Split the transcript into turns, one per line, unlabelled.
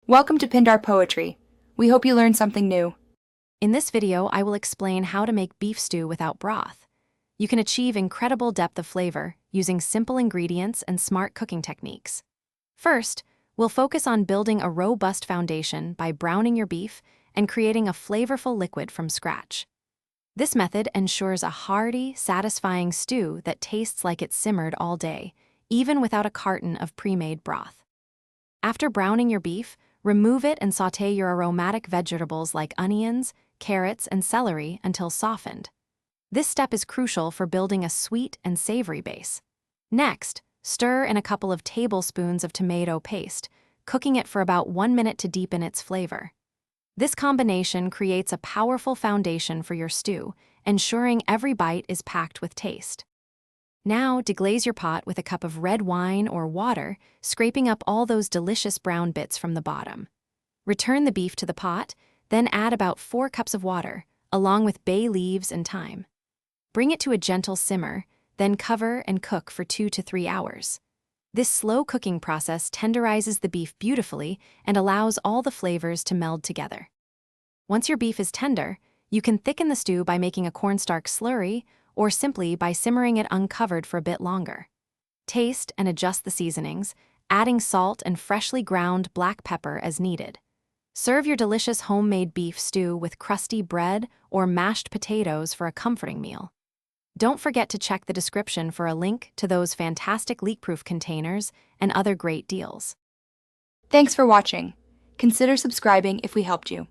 Welcome to Pindar Poetry. We hope you learned something new.
In this video, I will explain how to make beef stew without broth. You can achieve incredible depth of flavor using simple ingredients and smart cooking techniques. First, we'll focus on building a robust foundation by browning your beef and creating a flavorful liquid from scratch. This method ensures a hearty, satisfying stew that tastes like it simmered all day, even without a carton of pre-made broth. After browning your beef, remove it and sauté your aromatic vegetables like onions, carrots, and celery until softened. This step is crucial for building a sweet and savory base. Next, stir in a couple of tablespoons of tomato paste, cooking it for about 1 minute to deepen its flavor. This combination creates a powerful foundation for your stew, ensuring every bite is packed with taste. Now, deglaze your pot with a cup of red wine or water, scraping up all those delicious brown bits from the bottom. Return the beef to the pot, then add about 4 cups of water, along with bay leaves and thyme. Bring it to a gentle simmer, then cover and cook for 2 to 3 hours. This slow cooking process tenderizes the beef beautifully and allows all the flavors to meld together. Once your beef is tender, you can thicken the stew by making a cornstarch slurry or simply by simmering it uncovered for a bit longer. Taste and adjust the seasonings, adding salt and freshly ground black pepper as needed. Serve your delicious homemade beef stew with crusty bread or mashed potatoes for a comforting meal. Don't forget to check the description for a link to those fantastic leak-proof containers and other great deals.
Thanks for watching. Consider subscribing if we helped you.